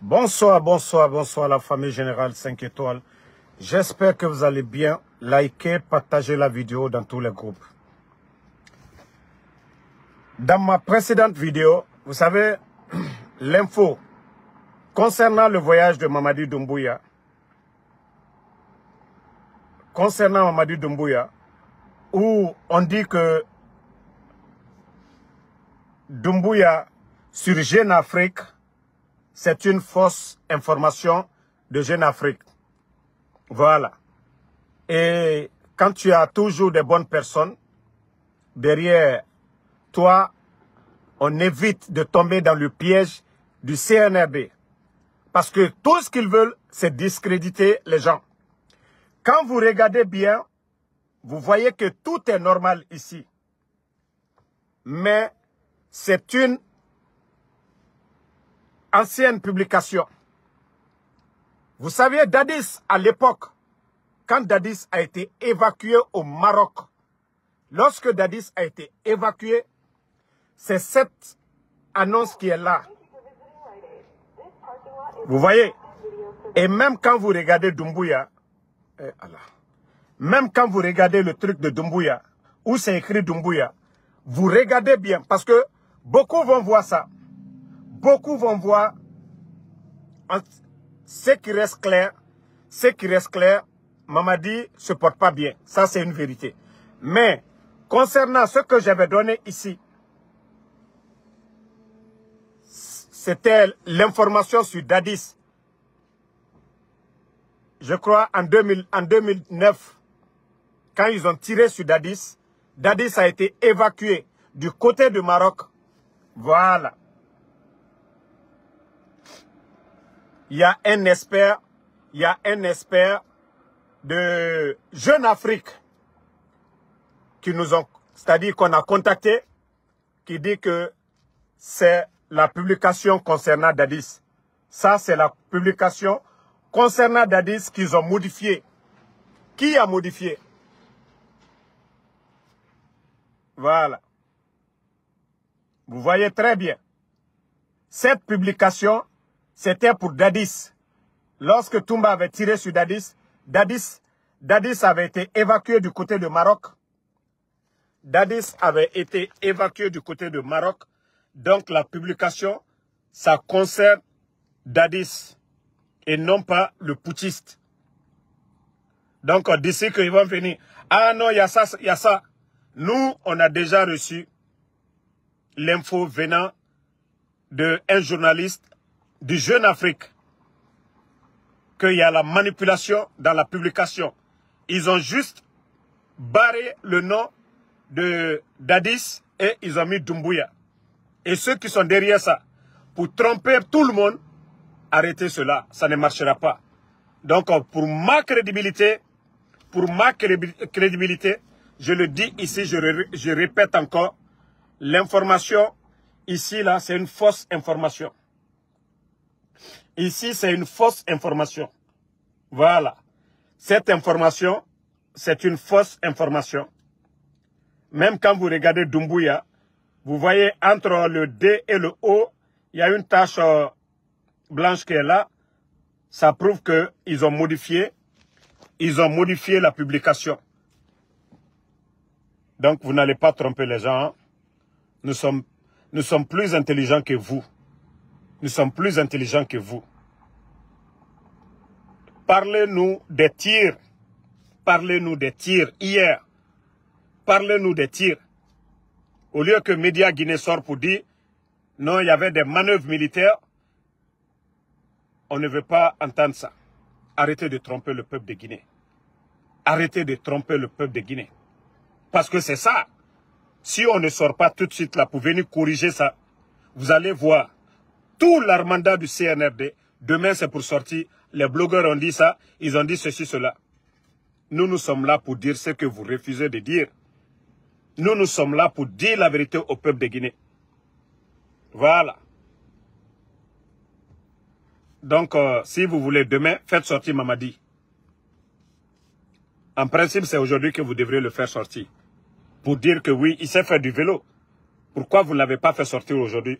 Bonsoir, bonsoir, bonsoir la famille Générale 5 étoiles. J'espère que vous allez bien. Likez, partagez la vidéo dans tous les groupes. Dans ma précédente vidéo, vous savez, l'info concernant le voyage de Mamadi Doumbouya, où on dit que Doumbouya sur Jeune Afrique, c'est une fausse information de Jeune Afrique. Voilà. Et quand tu as toujours des bonnes personnes derrière toi, on évite de tomber dans le piège du CNRD. Parce que tout ce qu'ils veulent, c'est discréditer les gens. Quand vous regardez bien, vous voyez que tout est normal ici. Mais c'est une ancienne publication. Vous saviez, Dadis, à l'époque, quand Dadis a été évacué au Maroc, lorsque Dadis a été évacué, c'est cette annonce qui est là. Vous voyez? Et même quand vous regardez Doumbouya, même quand vous regardez le truc de Doumbouya, où c'est écrit Doumbouya, vous regardez bien, parce que beaucoup vont voir ça. Beaucoup vont voir ce qui reste clair, Mamadi se porte pas bien. Ça, c'est une vérité. Mais, concernant ce que j'avais donné ici, c'était l'information sur Dadis. Je crois en 2009, quand ils ont tiré sur Dadis, Dadis a été évacué du côté du Maroc. Voilà. Il y a un expert de Jeune Afrique qui nous ont, c'est-à-dire qu'on a contacté, qui dit que c'est la publication concernant Dadis. Ça, c'est la publication concernant Dadis qu'ils ont modifiée. Qui a modifié? Voilà. Vous voyez très bien. Cette publication, c'était pour Dadis. Lorsque Toumba avait tiré sur Dadis, Dadis avait été évacué du côté de Maroc. Dadis avait été évacué du côté de Maroc. Donc la publication, ça concerne Dadis et non pas le putschiste. Donc d'ici qu'ils vont venir, ah non, il y a ça, il y a ça. Nous, on a déjà reçu l'info venant d'un journaliste du Jeune Afrique qu'il y a la manipulation dans la publication. Ils ont juste barré le nom de Dadis et ils ont mis Doumbouya. Et ceux qui sont derrière ça, pour tromper tout le monde, arrêtez cela, ça ne marchera pas. Donc pour ma crédibilité, je le dis ici, je répète encore, l'information ici, là, c'est une fausse information. Ici, c'est une fausse information. Voilà. Cette information, c'est une fausse information. Même quand vous regardez Doumbouya, vous voyez entre le D et le O, il y a une tache blanche qui est là. Ça prouve qu'ils ont modifié la publication. Donc, vous n'allez pas tromper les gens. Hein. Nous sommes plus intelligents que vous. Nous sommes plus intelligents que vous. Parlez-nous des tirs. Parlez-nous des tirs hier. Parlez-nous des tirs. Au lieu que Média Guinée sort pour dire non, il y avait des manœuvres militaires, on ne veut pas entendre ça. Arrêtez de tromper le peuple de Guinée. Arrêtez de tromper le peuple de Guinée. Parce que c'est ça. Si on ne sort pas tout de suite là pour venir corriger ça, vous allez voir tout l'armada du CNRD. Demain, c'est pour sortir. Les blogueurs ont dit ça. Ils ont dit ceci, cela. Nous sommes là pour dire ce que vous refusez de dire. Nous sommes là pour dire la vérité au peuple de Guinée. Voilà. Donc, si vous voulez demain, faites sortir Mamadi. En principe, c'est aujourd'hui que vous devrez le faire sortir. Pour dire que oui, il sait faire du vélo. Pourquoi vous ne l'avez pas fait sortir aujourd'hui?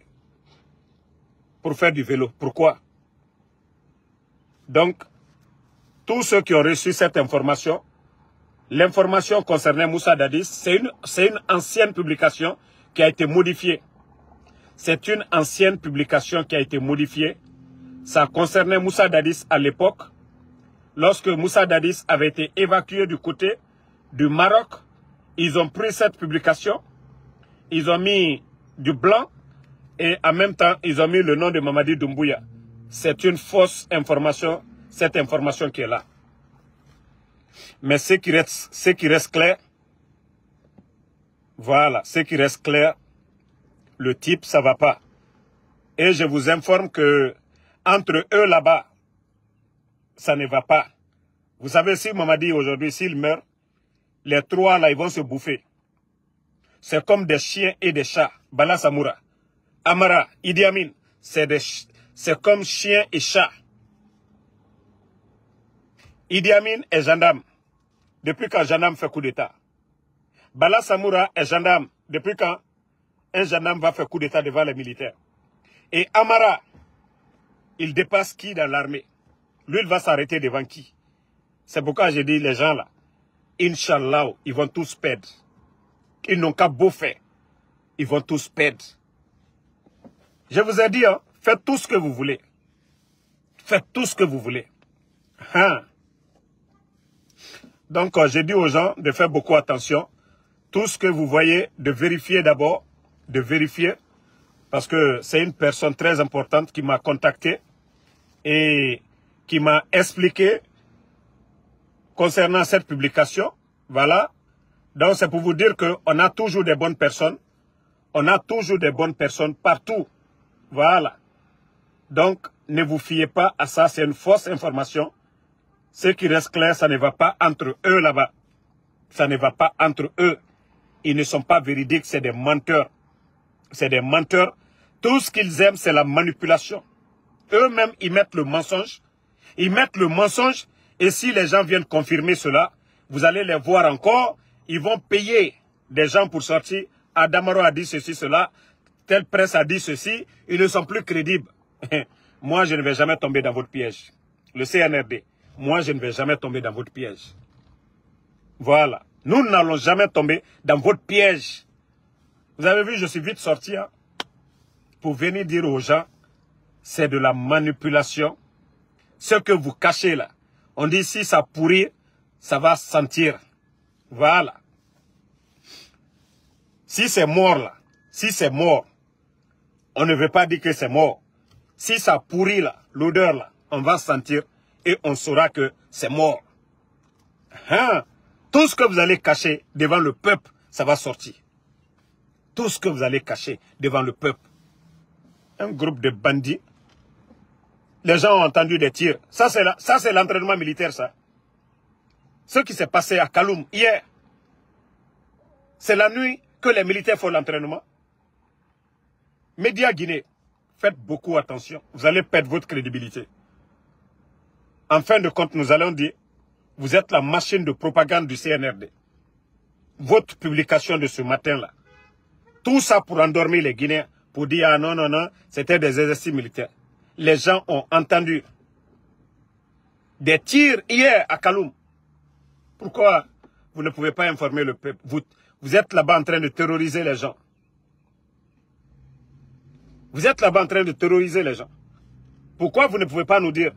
Pour faire du vélo. Pourquoi? Donc, tous ceux qui ont reçu cette information, l'information concernant Moussa Dadis, c'est une ancienne publication qui a été modifiée. C'est une ancienne publication qui a été modifiée. Ça concernait Moussa Dadis à l'époque, lorsque Moussa Dadis avait été évacué du côté du Maroc. Ils ont pris cette publication, ils ont mis du blanc et en même temps, ils ont mis le nom de Mamadi Doumbouya. C'est une fausse information, cette information qui est là. Mais ce qui reste clair, voilà, ce qui reste clair, le type, ça va pas. Et je vous informe que entre eux là-bas, ça ne va pas. Vous savez, si Mamadi aujourd'hui, s'il meurt, les trois là, ils vont se bouffer. C'est comme des chiens et des chats. Bala Samoura, Amara, Idi Amin, c'est comme chiens et chats. Idi Amin est gendarme. Depuis quand gendarme fait coup d'état. Bala Samoura est gendarme. Depuis quand un gendarme va faire coup d'état devant les militaires. Et Amara, il dépasse qui dans l'armée? Lui, il va s'arrêter devant qui? C'est pourquoi j'ai dit, les gens là, Inch'Allah, ils vont tous perdre. Ils n'ont qu'à beau faire. Ils vont tous perdre. Je vous ai dit, hein, faites tout ce que vous voulez. Faites tout ce que vous voulez. Hein? Donc, j'ai dit aux gens de faire beaucoup attention. Tout ce que vous voyez, de vérifier d'abord. De vérifier. Parce que c'est une personne très importante qui m'a contacté. Et qui m'a expliqué concernant cette publication. Voilà. Donc, c'est pour vous dire qu'on a toujours des bonnes personnes. On a toujours des bonnes personnes partout. Voilà. Donc, ne vous fiez pas à ça. C'est une fausse information. Ce qui reste clair, ça ne va pas entre eux là-bas. Ça ne va pas entre eux. Ils ne sont pas véridiques. C'est des menteurs. C'est des menteurs. Tout ce qu'ils aiment, c'est la manipulation. Eux-mêmes, ils mettent le mensonge. Ils mettent le mensonge. Et si les gens viennent confirmer cela, vous allez les voir encore. Ils vont payer des gens pour sortir. Adamaro a dit ceci, cela. Telle presse a dit ceci. Ils ne sont plus crédibles. Moi, je ne vais jamais tomber dans votre piège. Le CNRD. Moi, je ne vais jamais tomber dans votre piège. Voilà. Nous n'allons jamais tomber dans votre piège. Vous avez vu, je suis vite sorti hein, pour venir dire aux gens, c'est de la manipulation. Ce que vous cachez là. On dit si ça pourrit, ça va sentir. Voilà. Si c'est mort là, si c'est mort, on ne veut pas dire que c'est mort. Si ça pourrit là, l'odeur là, on va sentir et on saura que c'est mort. Hein? Tout ce que vous allez cacher devant le peuple, ça va sortir. Tout ce que vous allez cacher devant le peuple. Un groupe de bandits. Les gens ont entendu des tirs. Ça, c'est l'entraînement militaire, ça. Ce qui s'est passé à Kaloum hier, c'est la nuit que les militaires font l'entraînement. Médias Guinée, faites beaucoup attention. Vous allez perdre votre crédibilité. En fin de compte, nous allons dire, vous êtes la machine de propagande du CNRD. Votre publication de ce matin-là, tout ça pour endormir les Guinéens, pour dire, ah non, non, non, c'était des exercices militaires. Les gens ont entendu des tirs hier à Kaloum. Pourquoi vous ne pouvez pas informer le peuple? Vous êtes là-bas en train de terroriser les gens. Vous êtes là-bas en train de terroriser les gens. Pourquoi vous ne pouvez pas nous dire,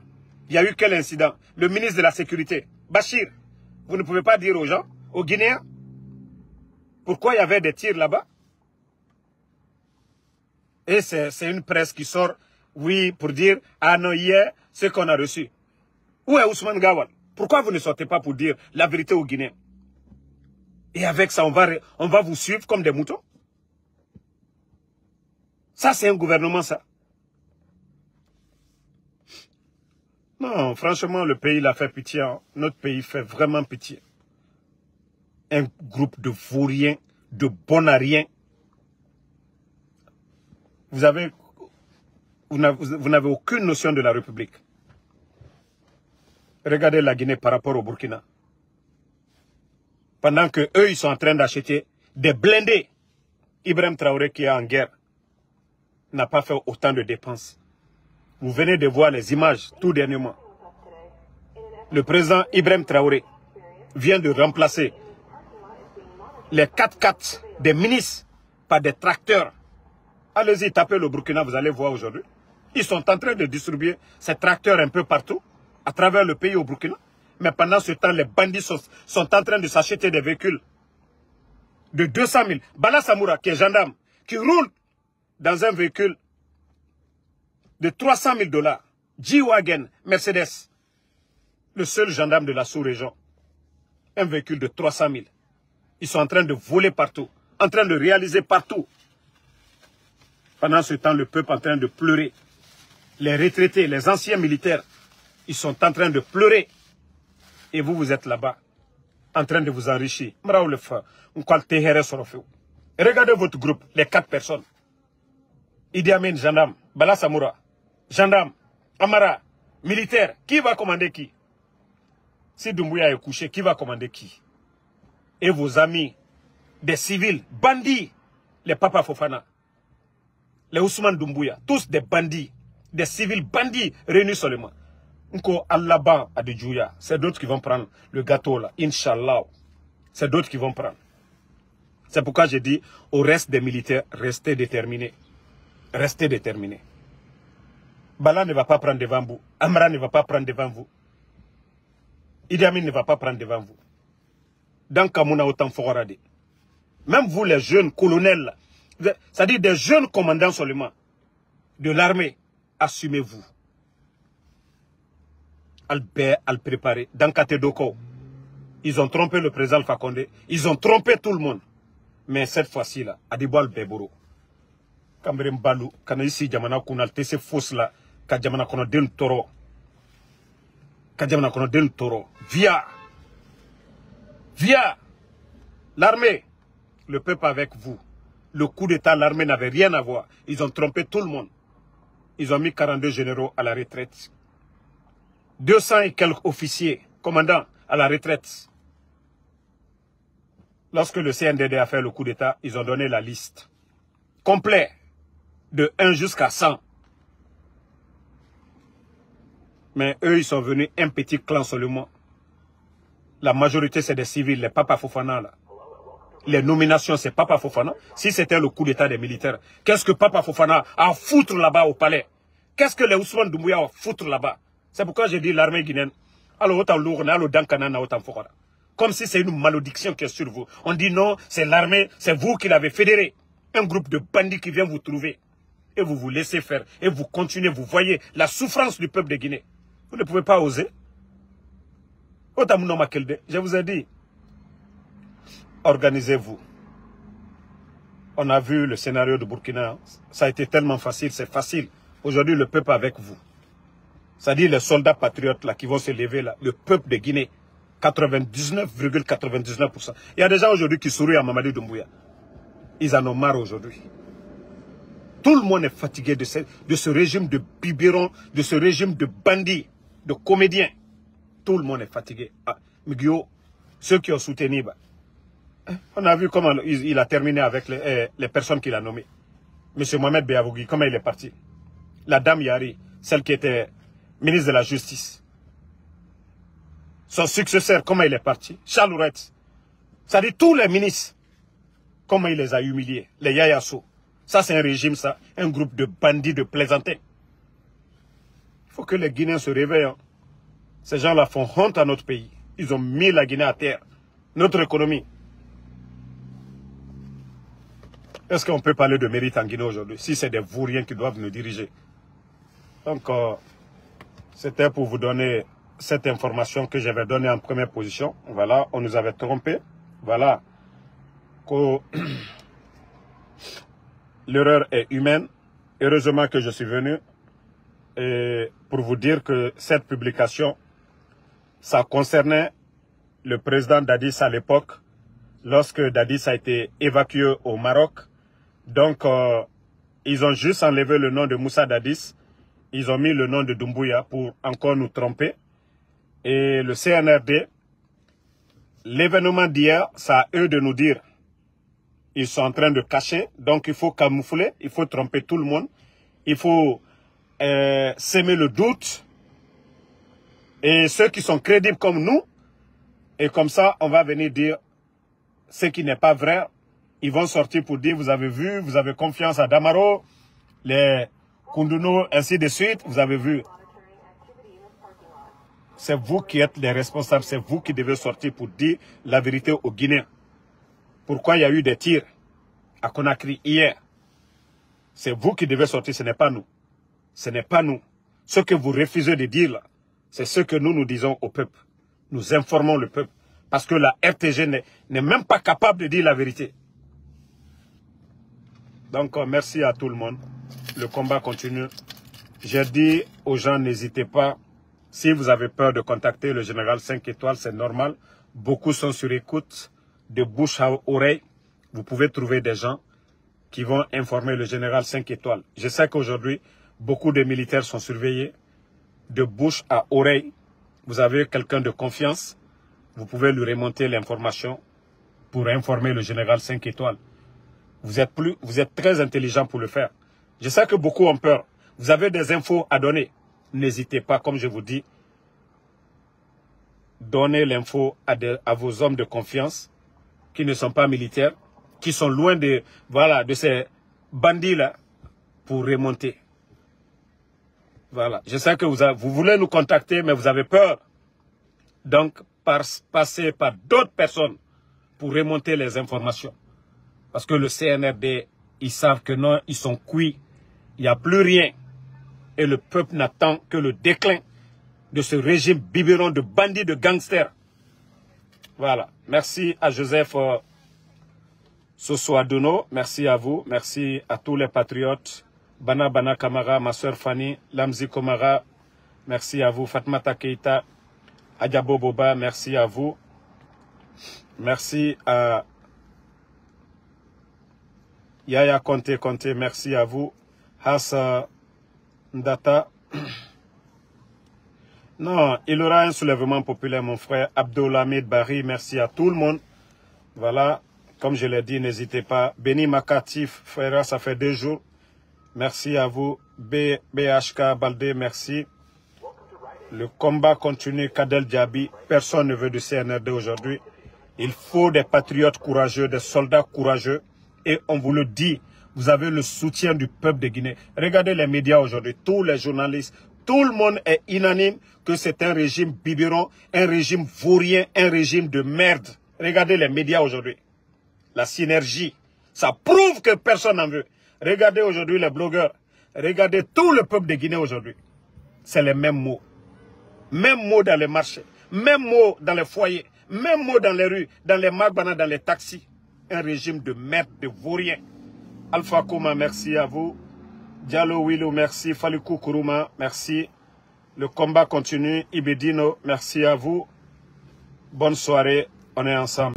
il y a eu quel incident? Le ministre de la Sécurité, Bachir, vous ne pouvez pas dire aux gens, aux Guinéens, pourquoi il y avait des tirs là-bas? Et c'est une presse qui sort, oui, pour dire, ah non, hier, ce qu'on a reçu. Où est Ousmane Gawal? Pourquoi vous ne sortez pas pour dire la vérité aux Guinéens? Et avec ça, on va vous suivre comme des moutons? Ça, c'est un gouvernement, ça. Non, franchement, le pays l'a fait pitié. Hein. Notre pays fait vraiment pitié. Un groupe de vauriens, de bonariens. Vous n'avez aucune notion de la République. Regardez la Guinée par rapport au Burkina. Pendant que eux, ils sont en train d'acheter des blindés. Ibrahim Traoré, qui est en guerre, n'a pas fait autant de dépenses. Vous venez de voir les images tout dernièrement. le président Ibrahim Traoré vient de remplacer les 4x4 des ministres par des tracteurs. Allez-y, tapez le Burkina, vous allez voir aujourd'hui. Ils sont en train de distribuer ces tracteurs un peu partout, à travers le pays au Burkina. Mais pendant ce temps, les bandits sont en train de s'acheter des véhicules de 200 000. Bala Samoura, qui est gendarme, qui roule dans un véhicule de 300 000 $. G-Wagon, Mercedes. Le seul gendarme de la sous-région. Un véhicule de 300 000. Ils sont en train de voler partout, en train de réaliser partout. Pendant ce temps, le peuple est en train de pleurer. Les retraités, les anciens militaires, ils sont en train de pleurer. Et vous, vous êtes là-bas, en train de vous enrichir. Regardez votre groupe, les 4 personnes. Idi Amin, gendarme. Bala Samoura, gendarme. Amara, militaire. Qui va commander qui? Si Doumbouya est couché, qui va commander qui? Et vos amis, des civils, bandits, les Papa Fofana, les Ousmane Doumbouya, tous des bandits, des civils bandits réunis seulement. Nko Allah à de Djouya, c'est d'autres qui vont prendre le gâteau là, Inch'Allah. C'est d'autres qui vont prendre. C'est pourquoi j'ai dit au reste des militaires, restez déterminés. Restez déterminés. Bala ne va pas prendre devant vous. Amra ne va pas prendre devant vous. Idi Amin ne va pas prendre devant vous. Dans Kamouna autant Fogarade. Même vous les jeunes colonels, c'est-à-dire des jeunes commandants seulement de l'armée, assumez-vous. Albert, al préparer. Dans Katedoko, ils ont trompé le président Alpha Condé. Ils ont trompé tout le monde. Mais cette fois-ci là, Adiboual Beboro. Kamberem Balou, quand ici Jamana Kunal, Tese Fos là, Kadjamana Konoden Toro. Kadjamana Konoden Toro. Via l'armée, le peuple avec vous. Le coup d'État, l'armée n'avait rien à voir. Ils ont trompé tout le monde. Ils ont mis 42 généraux à la retraite. 200 et quelques officiers, commandants, à la retraite. Lorsque le CNDD a fait le coup d'État, ils ont donné la liste complète de 1 jusqu'à 100. Mais eux, ils sont venus un petit clan seulement. La majorité, c'est des civils, les Papa Fofana. Là. Les nominations, c'est Papa Fofana. Si c'était le coup d'État des militaires, qu'est-ce que Papa Fofana a à foutre là-bas au palais? Qu'est-ce que les Ousmane Doumbouya ont à foutre là-bas? C'est pourquoi j'ai dit l'armée guinéenne. Alors, autant lourd, alors Dankanana, autant Fokara. Comme si c'est une malédiction qui est sur vous. On dit non, c'est l'armée, c'est vous qui l'avez fédéré. Un groupe de bandits qui vient vous trouver. Et vous vous laissez faire. Et vous continuez, vous voyez la souffrance du peuple de Guinée. Vous ne pouvez pas oser. Je vous ai dit, organisez-vous. On a vu le scénario de Burkina. Ça a été tellement facile, c'est facile. Aujourd'hui, le peuple avec vous. C'est-à-dire les soldats patriotes là, qui vont se lever là. Le peuple de Guinée. 99,99%. Il y a des gens aujourd'hui qui sourient à Mamadi Doumbouya. Ils en ont marre aujourd'hui. Tout le monde est fatigué de ce régime de biberons, de ce régime de bandits, de comédiens. Tout le monde est fatigué. Ah, Miguel, ceux qui ont soutenu, bah, on a vu comment il a terminé avec les personnes qu'il a nommées. Monsieur Mohamed Beavougui, comment il est parti. La dame Yari, celle qui était ministre de la Justice. Son successeur, comment il est parti. Charles Ouret. Ça dit tous les ministres. Comment il les a humiliés. Les Yayasso. Ça, c'est un régime, ça. Un groupe de bandits, de plaisantins. Il faut que les Guinéens se réveillent. Hein. Ces gens-là font honte à notre pays. Ils ont mis la Guinée à terre. Notre économie. Est-ce qu'on peut parler de mérite en Guinée aujourd'hui? Si c'est des vauriens qui doivent nous diriger. Donc, c'était pour vous donner cette information que j'avais donnée en première position. Voilà, on nous avait trompé. Voilà. L'erreur est humaine. Heureusement que je suis venu pour vous dire que cette publication, ça concernait le président Dadis à l'époque, lorsque Dadis a été évacué au Maroc. Donc, ils ont juste enlevé le nom de Moussa Dadis. Ils ont mis le nom de Doumbouya pour encore nous tromper. Et le CNRD, l'événement d'hier, ça a eux de nous dire. Ils sont en train de cacher, donc il faut camoufler, il faut tromper tout le monde. Il faut s'aimer le doute. Et ceux qui sont crédibles comme nous, et comme ça, on va venir dire ce qui n'est pas vrai. Ils vont sortir pour dire, vous avez vu, vous avez confiance à Damaro, les Kunduno, ainsi de suite, vous avez vu. C'est vous qui êtes les responsables, c'est vous qui devez sortir pour dire la vérité aux Guinéens. Pourquoi il y a eu des tirs à Conakry hier? C'est vous qui devez sortir, ce n'est pas nous. Ce n'est pas nous. Ce que vous refusez de dire là, c'est ce que nous disons au peuple. Nous informons le peuple. Parce que la RTG n'est même pas capable de dire la vérité. Donc, merci à tout le monde. Le combat continue. J'ai dit aux gens, n'hésitez pas. Si vous avez peur de contacter le général 5 étoiles, c'est normal. Beaucoup sont sur écoute, de bouche à oreille. Vous pouvez trouver des gens qui vont informer le général 5 étoiles. Je sais qu'aujourd'hui, beaucoup de militaires sont surveillés. De bouche à oreille, vous avez quelqu'un de confiance. Vous pouvez lui remonter l'information pour informer le général 5 étoiles. Vous êtes très intelligent pour le faire. Je sais que beaucoup ont peur. Vous avez des infos à donner. N'hésitez pas, comme je vous dis, donnez l'info à vos hommes de confiance qui ne sont pas militaires, qui sont loin de ces bandits-là pour remonter. Voilà. Je sais que vous voulez nous contacter, mais vous avez peur. Donc, passez par d'autres personnes pour remonter les informations. Parce que le CNRD, ils savent que non, ils sont cuits. Il n'y a plus rien. Et le peuple n'attend que le déclin de ce régime biberon de bandits, de gangsters. Voilà. Merci à Joseph Sosoadono. Merci à vous. Merci à tous les patriotes. Bana Kamara, ma soeur Fanny, Lamzi Komara. Merci à vous. Fatmata Keita, Adjabo Boba, merci à vous. Merci à Yaya Conte, merci à vous. Hassa Ndata. Non, il y aura un soulèvement populaire, mon frère. Abdolhamid Barry, merci à tout le monde. Voilà, comme je l'ai dit, n'hésitez pas. Béni Makatif, frère, ça fait 2 jours. Merci à vous. BHK Baldé, merci. Le combat continue. Kadel Diaby, personne ne veut du CNRD aujourd'hui. Il faut des patriotes courageux, des soldats courageux. Et on vous le dit, vous avez le soutien du peuple de Guinée. Regardez les médias aujourd'hui, tous les journalistes, tout le monde est unanime que c'est un régime biberon, un régime vaurien, un régime de merde. Regardez les médias aujourd'hui. La synergie, ça prouve que personne n'en veut. Regardez aujourd'hui les blogueurs. Regardez tout le peuple de Guinée aujourd'hui. C'est les mêmes mots. Même mots dans les marchés. Même mots dans les foyers. Même mots dans les rues, dans les magbana, dans les taxis. Un régime de merde, de vaurien. Alpha Kouma, merci à vous. Diallo Willow, merci. Falikou Kourouma, merci. Le combat continue. Ibedino, merci à vous. Bonne soirée. On est ensemble.